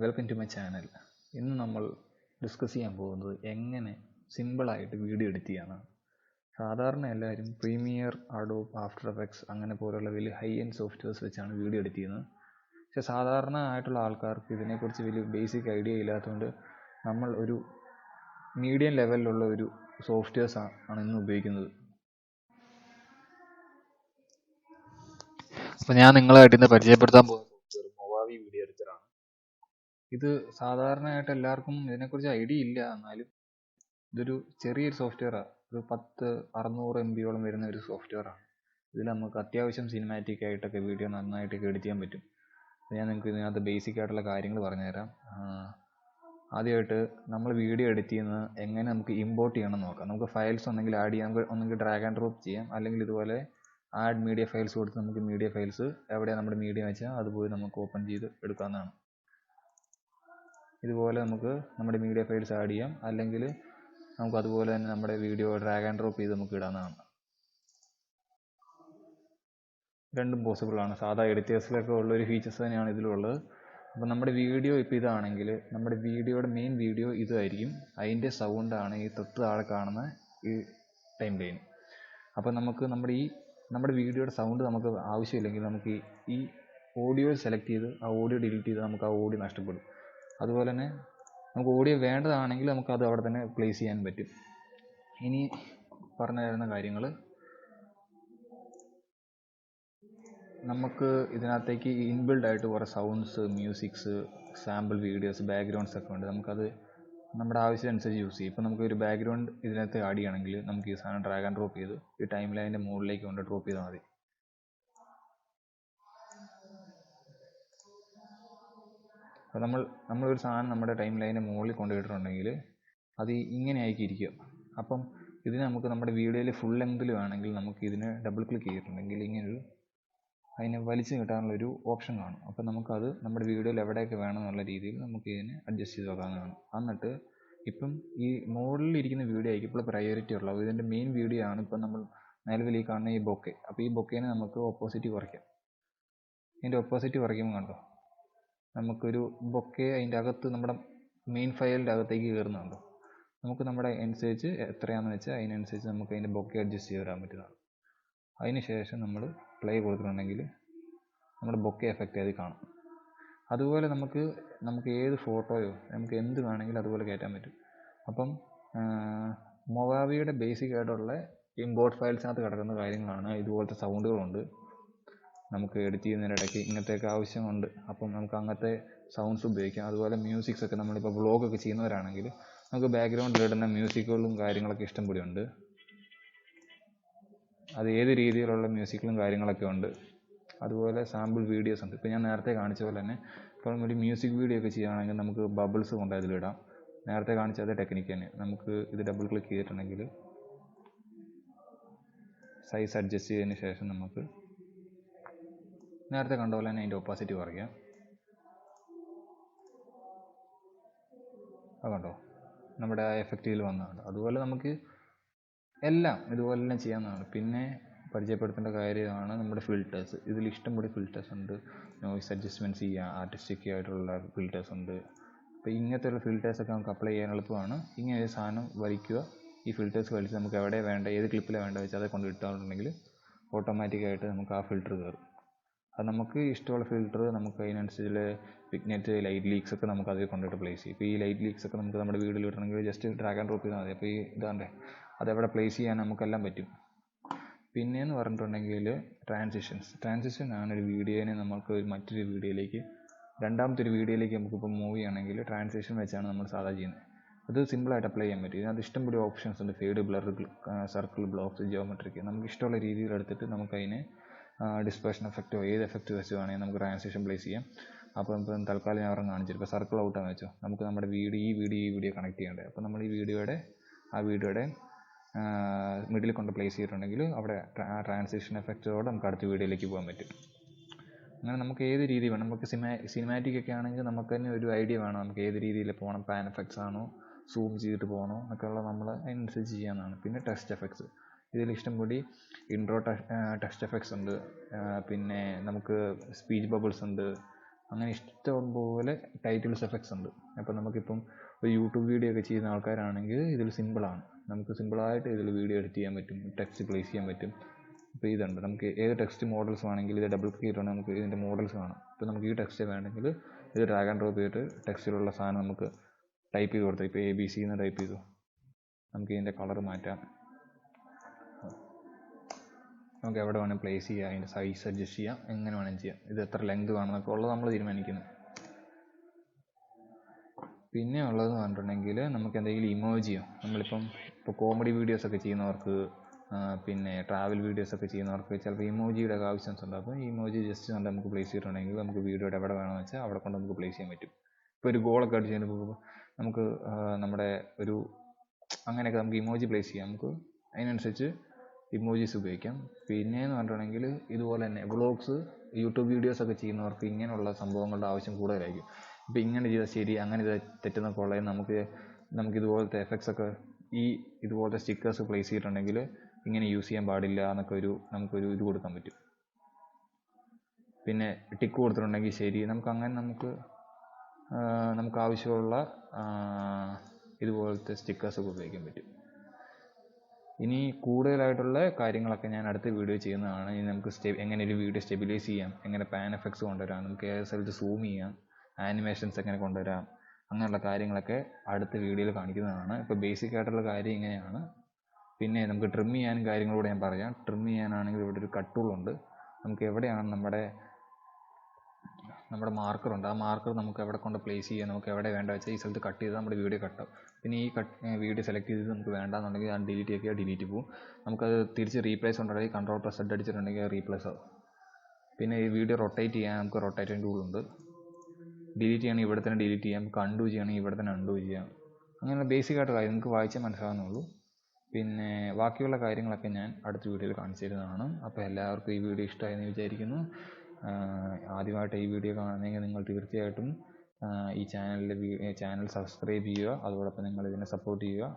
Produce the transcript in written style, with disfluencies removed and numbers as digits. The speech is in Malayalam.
Welcome to my channel. ഇന്ന് നമ്മൾ ഡിസ്കസ് ചെയ്യാൻ പോകുന്നത് എങ്ങനെ സിമ്പിളായിട്ട് വീഡിയോ എഡിറ്റ് ചെയ്യാനാണ്. സാധാരണ എല്ലാവരും പ്രീമിയർ, അഡോബ്, ആഫ്റ്റർ എഫക്ട്സ് അങ്ങനെ പോലുള്ള വലിയ ഹൈ എൻഡ് സോഫ്റ്റ്വെയർസ് വെച്ചാണ് വീഡിയോ എഡിറ്റ് ചെയ്യുന്നത്. പക്ഷേ സാധാരണ ആയിട്ടുള്ള ആൾക്കാർക്ക് ഇതിനെക്കുറിച്ച് വലിയ ബേസിക് ഐഡിയ ഇല്ലാത്തതുകൊണ്ട് നമ്മൾ ഒരു മീഡിയം ലെവലിലുള്ള ഒരു സോഫ്റ്റ്വെയർസ് ആണ് ഇന്ന് ഉപയോഗിക്കുന്നത്. അപ്പോൾ ഞാൻ നിങ്ങളായിട്ട് ഇന്ന് പരിചയപ്പെടുത്താൻ പോകുന്ന സോഫ്റ്റ്വെയർ മൊവാവി വീഡിയോ എഡിറ്ററാണ്. ഇത് സാധാരണയായിട്ട് എല്ലാവർക്കും ഇതിനെക്കുറിച്ച് ഐഡിയ ഇല്ല. എന്നാലും ഇതൊരു ചെറിയൊരു സോഫ്റ്റ്വെയറാണ്. ഒരു 600 MB വരുന്ന ഒരു സോഫ്റ്റ്വെയറാണ്. ഇതിൽ നമുക്ക് അത്യാവശ്യം സിനിമാറ്റിക് ആയിട്ടൊക്കെ വീഡിയോ നന്നായിട്ടൊക്കെ എഡിറ്റ് ചെയ്യാൻ പറ്റും. ഞാൻ നിങ്ങൾക്ക് ഇതിനകത്ത് ബേസിക് ആയിട്ടുള്ള കാര്യങ്ങൾ പറഞ്ഞുതരാം. ആദ്യമായിട്ട് നമ്മൾ വീഡിയോ എഡിറ്റ് ചെയ്യുന്നത് എങ്ങനെ നമുക്ക് ഇമ്പോർട്ട് ചെയ്യണം നോക്കാം. നമുക്ക് ഫയൽസ് ഉണ്ടെങ്കിൽ ആഡ് ചെയ്യാം, ഒന്നെങ്കിൽ ഡ്രാഗ് ആൻഡ് ഡ്രോപ്പ് ചെയ്യാം, അല്ലെങ്കിൽ ഇതുപോലെ ആഡ് മീഡിയ ഫയൽസ് കൊടുത്ത് നമുക്ക് മീഡിയ ഫയൽസ് എവിടെയാണ് നമ്മുടെ മീഡിയ വെച്ചാൽ അതുപോലെ നമുക്ക് ഓപ്പൺ ചെയ്ത് എടുക്കാവുന്നതാണ്. ഇതുപോലെ നമുക്ക് നമ്മുടെ മീഡിയ ഫയൽസ് ആഡ് ചെയ്യാം, അല്ലെങ്കിൽ നമുക്ക് അതുപോലെ തന്നെ നമ്മുടെ വീഡിയോ ഡ്രാഗ് ആൻഡ് ഡ്രോപ്പ് ചെയ്ത് നമുക്ക് ഇടാവുന്നതാണ്. രണ്ടും പോസിബിൾ ആണ്. സാധാ എഡിറ്റേഴ്സിലൊക്കെ ഉള്ളൊരു ഫീച്ചേഴ്സ് തന്നെയാണ് ഇതിലുള്ളത്. അപ്പോൾ നമ്മുടെ വീഡിയോ ഇപ്പോൾ ഇതാണെങ്കിൽ നമ്മുടെ വീഡിയോയുടെ മെയിൻ വീഡിയോ ഇതായിരിക്കും. അതിൻ്റെ സൗണ്ടാണ് ഈ തൊട്ട് താഴെ കാണുന്ന ഈ ടൈം ലൈൻ. അപ്പോൾ നമുക്ക് നമ്മുടെ വീഡിയോയുടെ സൗണ്ട് നമുക്ക് ആവശ്യമില്ലെങ്കിൽ നമുക്ക് ഈ ഓഡിയോ സെലക്ട് ചെയ്ത് ആ ഓഡിയോ ഡിലീറ്റ് ചെയ്ത് നമുക്ക് ആ ഓഡിയോ നഷ്ടപ്പെടും. അതുപോലെ തന്നെ നമുക്ക് ഓഡിയോ വേണ്ടതാണെങ്കിൽ നമുക്കത് അവിടെ തന്നെ പ്ലേസ് ചെയ്യാൻ പറ്റും. ഇനി പറഞ്ഞു തരുന്ന കാര്യങ്ങൾ, നമുക്ക് ഇതിനകത്തേക്ക് ഇൻബിൽഡ് ആയിട്ട് കുറേ sounds, musics, sample videos, backgrounds ഒക്കെ ഉണ്ട്. നമുക്കത് നമ്മുടെ ആവശ്യമനുസരിച്ച് യൂസ് ചെയ്യും. ഇപ്പോൾ നമുക്ക് ഒരു ബാക്ക്ഗ്രൗണ്ട് ഇതിനകത്ത് ആഡ് ചെയ്യണമെങ്കിൽ നമുക്ക് ഈ സാധനം ഡ്രാഗ് ആൻഡ് ഡ്രോപ്പ് ചെയ്ത് ഈ ടൈം ലൈനിൻ്റെ മുകളിലേക്ക് കൊണ്ട് ഡ്രോപ്പ് ചെയ്താൽ മതി. അപ്പോൾ നമ്മളൊരു സാധനം നമ്മുടെ ടൈം ലൈനിൻ്റെ മുകളിൽ കൊണ്ടുപോയിട്ടുണ്ടെങ്കിൽ അത് ഇങ്ങനെ ആയിരിക്കും. അപ്പം ഇതിന് നമുക്ക് നമ്മുടെ വീഡിയോയിൽ ഫുൾ ലെങ്തിൽ വേണമെങ്കിൽ നമുക്ക് ഇതിന് ഡബിൾ ക്ലിക്ക് ചെയ്തിട്ടുണ്ടെങ്കിൽ ഇങ്ങനൊരു അതിനെ വലിച്ചു കിട്ടാനുള്ളൊരു ഓപ്ഷൻ കാണും. അപ്പം നമുക്കത് നമ്മുടെ വീഡിയോയിൽ എവിടെയൊക്കെ വേണമെന്നുള്ള രീതിയിൽ നമുക്ക് ഇതിനെ അഡ്ജസ്റ്റ് ചെയ്ത് വെക്കാവുന്നതാണ്. എന്നിട്ട് ഇപ്പം ഈ മുകളിലിരിക്കുന്ന വീഡിയോ ആയിരിക്കും ഇപ്പോൾ പ്രയോറിറ്റി ഉള്ളത്. ഇതിൻ്റെ മെയിൻ വീഡിയോ ആണ് ഇപ്പം നമ്മൾ നിലവിൽ ഈ കാണുന്ന ഈ ബൊക്കെ. അപ്പോൾ ഈ ബൊക്കേനെ നമുക്ക് ഓപ്പോസിറ്റ് കുറയ്ക്കാം. ഇതിൻ്റെ ഓപ്പോസിറ്റ് കുറയ്ക്കുമ്പോൾ കണ്ടോ നമുക്കൊരു ബൊക്കെ അതിൻ്റെ അകത്ത് നമ്മുടെ മെയിൻ ഫയലിൻ്റെ അകത്തേക്ക് കയറുന്നുണ്ടോ. നമുക്ക് നമ്മുടെ അനുസരിച്ച് എത്രയാണെന്ന് വെച്ചാൽ അതിനനുസരിച്ച് നമുക്ക് അതിൻ്റെ ബൊക്കെ അഡ്ജസ്റ്റ് ചെയ്ത് തരാൻ പറ്റുന്നതാണ്. അതിന് ശേഷം നമ്മൾ പ്ലേ കൊടുത്തിട്ടുണ്ടെങ്കിൽ നമ്മുടെ ബൊക്കെ എഫക്റ്റ് അതിൽ കാണും. അതുപോലെ നമുക്ക് ഏത് ഫോട്ടോയോ നമുക്ക് എന്ത് വേണമെങ്കിലും അതുപോലെ കയറ്റാൻ പറ്റും. അപ്പം മൊവാവിയുടെ ബേസിക് ആയിട്ടുള്ള ഇമ്പോർട്ട് ഫയൽസിനകത്ത് കിടക്കുന്ന കാര്യങ്ങളാണ്. ഇതുപോലത്തെ സൗണ്ടുകളുണ്ട്. നമുക്ക് എഡിറ്റ് ചെയ്യുന്നതിനിടയ്ക്ക് ഇങ്ങനത്തെയൊക്കെ ആവശ്യമുണ്ട്. അപ്പം നമുക്ക് അങ്ങനത്തെ സൗണ്ട്സ് ഉപയോഗിക്കാം. അതുപോലെ മ്യൂസിക്സ് ഒക്കെ നമ്മളിപ്പോൾ വ്ളോഗൊക്കെ ചെയ്യുന്നവരാണെങ്കിൽ നമുക്ക് ബാക്ക്ഗ്രൗണ്ടിൽ ഇടുന്ന മ്യൂസിക്കുകളും കാര്യങ്ങളൊക്കെ ഇഷ്ടംപോലെ ഉണ്ട്. അത് ഏത് രീതിയിലുള്ള മ്യൂസിക്കുകളും കാര്യങ്ങളൊക്കെ ഉണ്ട്. അതുപോലെ സാമ്പിൾ വീഡിയോസ് ഉണ്ട്. ഇപ്പോൾ ഞാൻ നേരത്തെ കാണിച്ച പോലെ തന്നെ ഇപ്പം ഒരു മ്യൂസിക് വീഡിയോ ഒക്കെ ചെയ്യുകയാണെങ്കിൽ നമുക്ക് ബബിൾസ് കൊണ്ട് അതിലിടാം. നേരത്തെ കാണിച്ച അതേ ടെക്നിക്ക് തന്നെ. നമുക്ക് ഇത് ഡബിൾ ക്ലിക്ക് ചെയ്തിട്ടുണ്ടെങ്കിൽ സൈസ് അഡ്ജസ്റ്റ് ചെയ്തതിന് ശേഷം നമുക്ക് നേരത്തെ കണ്ട പോലെ തന്നെ അതിൻ്റെ ഒപ്പാസിറ്റി കുറയ്ക്കാം. അത് കണ്ടോ നമ്മുടെ ആ എഫക്റ്റിൽ വന്നതാണ്. അതുപോലെ നമുക്ക് എല്ലാം ഇതുപോലെ തന്നെ ചെയ്യാവുന്നതാണ്. പിന്നെ പരിചയപ്പെടുത്തേണ്ട കാര്യമാണ് നമ്മുടെ ഫിൽറ്റേഴ്സ്. ഇതിൽ ഇഷ്ടംപോലെ ഫിൽറ്റേഴ്സ് ഉണ്ട്. നോയ്സ് അഡ്ജസ്റ്റ്മെൻറ്റ്സ് ചെയ്യാം, ആർട്ടിസ്റ്റിക് ആയിട്ടുള്ള ഫിൽറ്റേഴ്സ് ഉണ്ട്. അപ്പോൾ ഇങ്ങനത്തെയുള്ള ഫിൽറ്റേഴ്സൊക്കെ നമുക്ക് അപ്ലൈ ചെയ്യാൻ എളുപ്പമാണ്. ഇങ്ങനെ ഒരു സാധനം വലിക്കുക, ഈ ഫിൽറ്റേഴ്സ് വലിച്ച് നമുക്ക് എവിടെ വേണ്ട, ഏത് ക്ലിപ്പിലാണ് വേണ്ടത് വെച്ചാൽ அதை കൊണ്ട് ഇട്ടാണെന്നുണ്ടെങ്കിൽ ഓട്ടോമാറ്റിക്കായിട്ട് നമുക്ക് ആ ഫിൽറ്റർ കയറും. അത് നമുക്ക് ഇഷ്ടമുള്ള ഫിൽറ്റർ നമുക്ക് അതിനനുസരിച്ച് വിഗ്നെറ്റ്, ലൈറ്റ് ലീക്സ് ഒക്കെ നമുക്ക് അതിൽ കൊണ്ടിട്ട് പ്ലേസ് ചെയ്യും. ഇപ്പോൾ ഈ ലൈറ്റ് ലീക്സ് ഒക്കെ നമുക്ക് നമ്മുടെ വീഡിയോയിൽ ഇടണമെങ്കിൽ ജസ്റ്റ് ഡ്രാഗ് ആൻഡ് ഡ്രോപ്പ് ചെയ്താൽ മതി. അപ്പോൾ ഈ ഇതാണ്ടേ അതെവിടെ പ്ലേസ് ചെയ്യാൻ നമുക്കെല്ലാം പറ്റും. പിന്നെയെന്ന് പറഞ്ഞിട്ടുണ്ടെങ്കിൽ ട്രാൻസിഷൻ ആണ് ഒരു വീഡിയോനെ നമുക്ക് മറ്റൊരു വീഡിയോയിലേക്ക്, രണ്ടാമത്തെ ഒരു വീഡിയോയിലേക്ക് നമുക്കിപ്പോൾ മൂവ് ചെയ്യണമെങ്കിൽ ട്രാൻസിഷൻ വെച്ചാണ് നമ്മൾ സാധാ ചെയ്യുന്നത്. അത് സിമ്പിളായിട്ട് അപ്ലൈ ചെയ്യാൻ പറ്റും. ഇതിനകത്ത് ഇഷ്ടംപോലെ ഓപ്ഷൻസ് ഉണ്ട്. Fade, blur, circle, blocks, geometric. നമുക്ക് ഇഷ്ടമുള്ള രീതിയിൽ എടുത്തിട്ട് നമുക്കതിനെ ഡിസ്പേർഷൻ എഫക്റ്റോ ഏത് എഫക്റ്റ് വെച്ച് വേണമെങ്കിൽ നമുക്ക് ട്രാൻസിഷൻ പ്ലേസ് ചെയ്യാം. അപ്പോൾ ഇപ്പം തൽക്കാലം ഞാൻ അവരെ കാണിച്ചിട്ട് ഇപ്പോൾ സർക്കിൾ ഔട്ടാന്ന് വെച്ചോ, നമുക്ക് നമ്മുടെ ഈ വീഡിയോ കണക്ട് ചെയ്യേണ്ടത്. അപ്പോൾ നമ്മൾ ഈ വീഡിയോയുടെ മിഡിൽ കൊണ്ട് പ്ലേസ് ചെയ്തിട്ടുണ്ടെങ്കിൽ അവിടെ ട്രാൻസിഷൻ എഫക്റ്റോടെ നമുക്ക് അടുത്ത വീഡിയോയിലേക്ക് പോകാൻ പറ്റും. അങ്ങനെ നമുക്ക് ഏത് രീതി വേണം. നമുക്ക് സിനിമാറ്റിക് ഒക്കെ ആണെങ്കിൽ നമുക്ക് തന്നെ ഒരു ഐഡിയ വേണം. നമുക്ക് ഏത് രീതിയിൽ പോകണം, പാൻ എഫക്ട്സ് ആണോ, സൂം ചെയ്തിട്ട് പോകണോ എന്നൊക്കെയുള്ള നമ്മൾ അതിനനുസരിച്ച് ചെയ്യാവുന്നതാണ്. പിന്നെ ടെക്സ്റ്റ് എഫക്ട്സ്, ഇതിൽ ഇഷ്ടംകൂടി ഇൻട്രോ ടെക്സ്റ്റ് എഫക്ട്സ് ഉണ്ട്. പിന്നെ നമുക്ക് സ്പീച്ച് ബബിൾസ് ഉണ്ട്, അങ്ങനെ ഇഷ്ടംപോലെ ടൈറ്റിൽസ് എഫക്ട്സ് ഉണ്ട്. അപ്പോൾ നമുക്കിപ്പം ഒരു യൂട്യൂബ് വീഡിയോ ഒക്കെ ചെയ്യുന്ന ആൾക്കാരാണെങ്കിൽ ഇതിൽ സിമ്പിളാണ്. നമുക്ക് സിമ്പിളായിട്ട് ഇതിൽ വീഡിയോ എഡിറ്റ് ചെയ്യാൻ പറ്റും, ടെക്സ്റ്റ് പ്ലേസ് ചെയ്യാൻ പറ്റും. ഇപ്പോൾ ഇതുണ്ട്, നമുക്ക് ഏത് ടെക്സ്റ്റ് മോഡൽസ് വേണമെങ്കിൽ ഇത് ഡബിൾ ക്ലിക്ക് ചെയ്തിട്ടുണ്ടെങ്കിൽ നമുക്ക് ഇതിൻ്റെ മോഡൽസ് കാണാം. ഇപ്പോൾ നമുക്ക് ഈ ടെക്സ്റ്റ് വേണമെങ്കിൽ ഇത് ഡ്രാഗ് ആൻഡ് ഡ്രോപ്പ് ചെയ്തിട്ട് ടെക്സ്റ്റിലുള്ള സാധനം നമുക്ക് ടൈപ്പ് ചെയ്ത് കൊടുത്താൽ, ഇപ്പോൾ ABC എന്ന് ടൈപ്പ് ചെയ്തു, നമുക്ക് ഇതിൻ്റെ കളർ മാറ്റാം, നമുക്ക് എവിടെ വേണമെങ്കിൽ പ്ലേസ് ചെയ്യാം, അതിൻ്റെ സൈസ് അഡ്ജസ്റ്റ് ചെയ്യാം, എങ്ങനെ വേണമെങ്കിൽ ചെയ്യാം. ഇത് എത്ര ലെങ്ത് വേണമെന്നൊക്കെ ഉള്ളത് നമ്മൾ തീരുമാനിക്കുന്നു. പിന്നെ ഉള്ളതെന്ന് പറഞ്ഞിട്ടുണ്ടെങ്കിൽ നമുക്ക് എന്തെങ്കിലും ഇമോജിയോ, നമ്മളിപ്പം കോമഡി വീഡിയോസൊക്കെ ചെയ്യുന്നവർക്ക്, പിന്നെ ട്രാവൽ വീഡിയോസൊക്കെ ചെയ്യുന്നവർക്ക് ചിലപ്പോൾ ഇമോജിയുടെ ഒക്കെ ആവശ്യംസ് ഉണ്ട്. അപ്പോൾ ഈ ഇമോജി ജസ്റ്റ് കൊണ്ട് നമുക്ക് പ്ലേസ് ചെയ്തിട്ടുണ്ടെങ്കിൽ നമുക്ക് വീഡിയോയുടെ എവിടെ വേണമെന്ന് വെച്ചാൽ അവിടെ കൊണ്ട് നമുക്ക് പ്ലേസ് ചെയ്യാൻ പറ്റും. ഇപ്പോൾ ഒരു ഗോളൊക്കെ അടിച്ച് കഴിഞ്ഞപ്പോൾ നമുക്ക് നമ്മുടെ ഒരു അങ്ങനെയൊക്കെ നമുക്ക് ഇമോജി പ്ലേസ് ചെയ്യാം. നമുക്ക് അതിനനുസരിച്ച് ഇമോജീസ് ഉപയോഗിക്കാം. പിന്നെയെന്ന് പറഞ്ഞിട്ടുണ്ടെങ്കിൽ ഇതുപോലെ തന്നെ വ്ളോഗ്സ്, യൂട്യൂബ് വീഡിയോസൊക്കെ ചെയ്യുന്നവർക്ക് ഇങ്ങനെയുള്ള സംഭവങ്ങളുടെ ആവശ്യം കൂടുതലായിരിക്കും. ഇപ്പോൾ ഇങ്ങനെ ചെയ്താൽ ശരി, അങ്ങനെ ചെയ്താൽ തെറ്റെന്നൊക്കെ ഉള്ളത് നമുക്കിതുപോലത്തെ എഫക്ട്സ് ഒക്കെ ഇതുപോലത്തെ സ്റ്റിക്കേഴ്സ് പ്ലേസ് ചെയ്തിട്ടുണ്ടെങ്കിൽ ഇങ്ങനെ യൂസ് ചെയ്യാൻ പാടില്ല എന്നൊക്കെ നമുക്കൊരു ഇത് കൊടുക്കാൻ പറ്റും. പിന്നെ ടിക്ക് കൊടുത്തിട്ടുണ്ടെങ്കിൽ ശരി, നമുക്ക് ആവശ്യമുള്ള ഇതുപോലത്തെ സ്റ്റിക്കേഴ്സൊക്കെ ഉപയോഗിക്കാൻ പറ്റും. ഇനി കൂടുതലായിട്ടുള്ള കാര്യങ്ങളൊക്കെ ഞാൻ അടുത്ത വീഡിയോ ചെയ്യുന്നതാണ്. ഇനി നമുക്ക് എങ്ങനെ ഒരു വീഡിയോ സ്റ്റെബിലൈസ് ചെയ്യാം, എങ്ങനെ പാൻ എഫക്ട്സ് കൊണ്ടുവരാം, നമുക്ക് ഏത് സ്ഥലത്ത് സൂം ചെയ്യാം, ആനിമേഷൻസ് എങ്ങനെ കൊണ്ടുവരാം, അങ്ങനെയുള്ള കാര്യങ്ങളൊക്കെ അടുത്ത വീഡിയോയിൽ കാണിക്കുന്നതാണ്. ഇപ്പോൾ ബേസിക് ആയിട്ടുള്ള കാര്യം ഇങ്ങനെയാണ്. പിന്നെ നമുക്ക് ട്രിം ചെയ്യാനും കാര്യങ്ങളൂടെ ഞാൻ പറയാം. ട്രിം ചെയ്യാനാണെങ്കിൽ ഇവിടെ ഒരു കട്ട് ടൂളുണ്ട്. നമുക്ക് എവിടെയാണ് നമ്മുടെ മാർക്കറുണ്ട്, ആ മാർക്കർ നമുക്ക് എവിടെ കൊണ്ട് പ്ലേസ് ചെയ്യാം, നമുക്ക് എവിടെ വേണ്ട വെച്ചാൽ ഈ സ്ഥലത്ത് കട്ട് ചെയ്താൽ നമ്മുടെ വീഡിയോ കട്ടാവും. പിന്നെ ഈ വീഡിയോ സെലക്ട് ചെയ്ത് നമുക്ക് വേണ്ടാന്നുണ്ടെങ്കിൽ അത് ഡിലീറ്റ് ചെയ്യുക, ഡിലീറ്റ് പോകും. നമുക്കത് തിരിച്ച് റീപ്ലേസ് ഉണ്ടെങ്കിൽ കൺട്രോൾ പ്ലസ് Z അടിച്ചിട്ടുണ്ടെങ്കിൽ അത് റീപ്ലേസ് ആവും. പിന്നെ ഈ വീഡിയോ റൊട്ടേറ്റ് ചെയ്യാൻ നമുക്ക് റൊട്ടേറ്റിംഗ് ടൂളുണ്ട്. ഡിലീറ്റ് ചെയ്യണമെങ്കിൽ ഇവിടെ തന്നെ ഡിലീറ്റ് ചെയ്യാം, നമുക്ക് അൺഡു ചെയ്യണമെങ്കിൽ ഇവിടെ തന്നെ അൺഡു ചെയ്യാം. അങ്ങനെ ബേസിക് ആയിട്ട് കാര്യം നിങ്ങൾക്ക് വായിച്ചാൽ മനസ്സിലാവുന്നുള്ളൂ. പിന്നെ ബാക്കിയുള്ള കാര്യങ്ങളൊക്കെ ഞാൻ അടുത്ത വീഡിയോയിൽ കാണിച്ചു തരുന്നതാണ്. അപ്പോൾ എല്ലാവർക്കും ഈ വീഡിയോ ഇഷ്ടമായെന്ന് വിചാരിക്കുന്നു. ആദ്യമായിട്ട് ഈ വീഡിയോ കാണുന്നെങ്കിൽ നിങ്ങൾ തീർച്ചയായിട്ടും ഈ ചാനൽ സബ്സ്ക്രൈബ് ചെയ്യുക, അതോടൊപ്പം നിങ്ങൾ ഇതിനെ സപ്പോർട്ട് ചെയ്യുക.